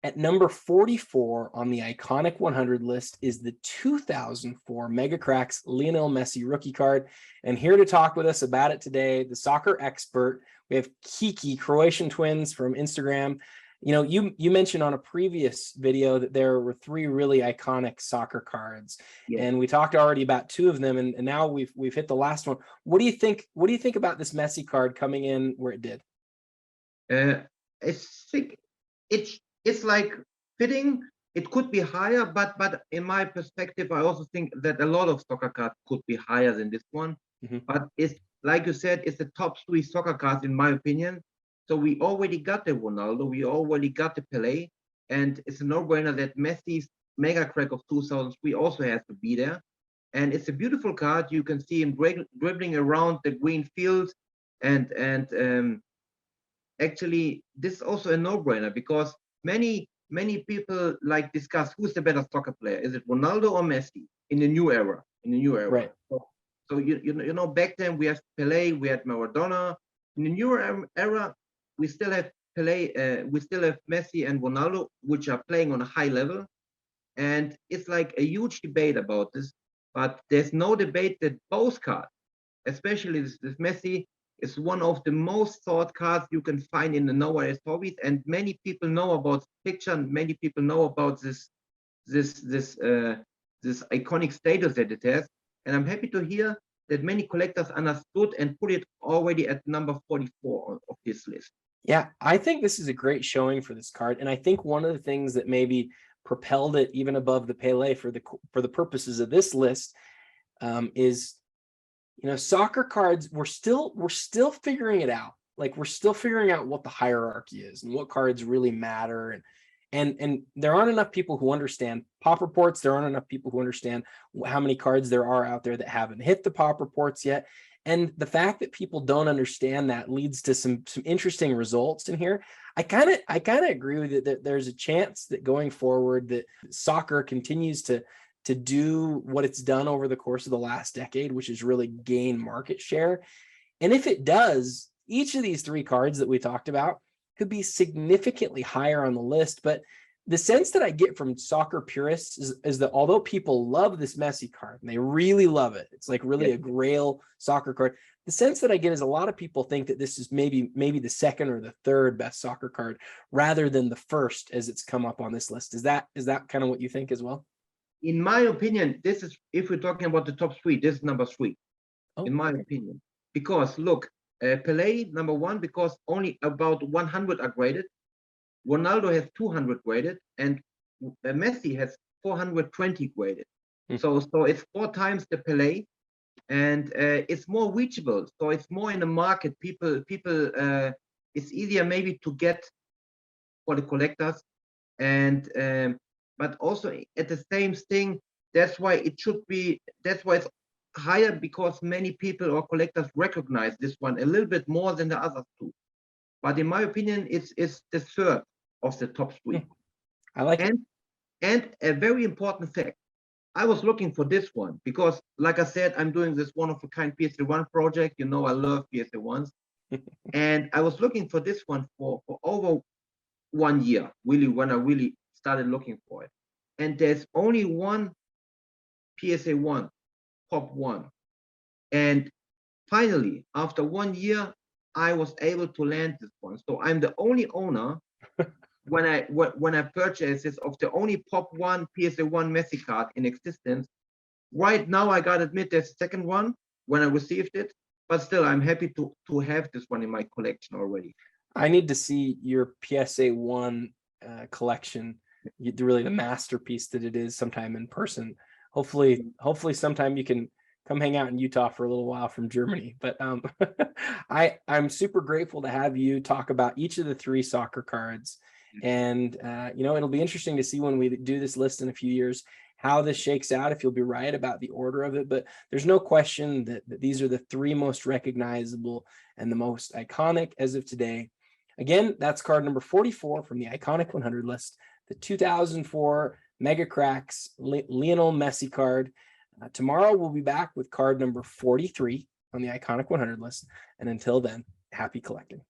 At number 44 on the iconic 100 list is the 2004 Mega Cracks Lionel Messi rookie card. And here to talk with us about it today, the soccer expert, we have Kiki, Croatian twins from Instagram. You know, you mentioned on a previous video that there were three really iconic soccer cards, Yeah. and we talked already about two of them, and now we've hit the last one. What do you think? What do you think about this Messi card coming in where it did? I think it's like fitting. It could be higher, but in my perspective, I also think that a lot of soccer cards could be higher than this one. But it's like you said, it's the top three soccer cards in my opinion. So we already got the Ronaldo, we already got the Pele, and it's a no-brainer that Messi's Mega Crack of 2003 also has to be there. And it's a beautiful card. You can see him dribbling around the green field, and actually this is also a no-brainer because many people like discuss who's the better soccer player. Is it Ronaldo or Messi in the new era? Right. So you know back then we had Pele, we had Maradona. In the newer era, we still have Pele, we still have Messi and Ronaldo, which are playing on a high level, and it's like a huge debate about this. But there's no debate that both cards, especially this Messi, is one of the most sought cards you can find in the nowadays hobbies, and many people know about the picture, and many people know about this iconic status that it has. And I'm happy to hear that many collectors understood and put it already at number 44 of this list. Yeah, I think this is a great showing for this card, and I think one of the things that maybe propelled it even above the Pele for the purposes of this list is, you know, soccer cards, we're still figuring it out. Like, we're still figuring out what the hierarchy is and what cards really matter, and there aren't enough people who understand pop reports. There aren't enough people who understand how many cards there are out there that haven't hit the pop reports yet. And the fact that people don't understand that leads to some interesting results in here. I kind of agree with it that there's a chance that going forward that soccer continues to do what it's done over the course of the last decade, which is really gain market share. And if it does, each of these three cards that we talked about could be significantly higher on the list. But the sense that I get from soccer purists is that although people love this Messi card and they really love it, it's like really a grail soccer card. The sense that I get is a lot of people think that this is maybe the second or the third best soccer card rather than the first as it's come up on this list. Is that kind of what you think as well? In my opinion, this is, if we're talking about the top three, this is number three, in my opinion. Because look, Pele, number one, because only about 100 are graded. Ronaldo has 200 graded, and Messi has 420 graded. So it's 4 times the Pele, and it's more reachable. So it's more in the market. People, it's easier maybe to get for the collectors, and but also at the same thing. That's why it should be. That's why it's higher, because many people or collectors recognize this one a little bit more than the others two. But in my opinion, it's the third of the top three. I like it. And a very important fact, I was looking for this one because, like I said, I'm doing this one-of-a-kind PSA1 project. You know, I love PSA1s. And I was looking for this one for over 1 year, really, when I really started looking for it. And there's only one PSA1, Pop 1. And finally, after 1 year, I was able to land this one. So I'm the only owner when I purchased this of the only Pop 1 PSA1 Messi card in existence. Right now, I gotta admit, there's a second one when I received it, but still, I'm happy to have this one in my collection already. I need to see your PSA1 collection, really the masterpiece that it is, sometime in person. Hopefully sometime you can come hang out in Utah for a little while from Germany. But I'm super grateful to have you talk about each of the three soccer cards. And you know, it'll be interesting to see when we do this list in a few years how this shakes out, if you'll be right about the order of it. But there's no question that these are the three most recognizable and the most iconic as of today. Again, that's card number 44 from the iconic 100 list, the 2004 Mega Cracks Lionel Messi card. Tomorrow we'll be back with card number 43 on the iconic 100 list. And until then, happy collecting.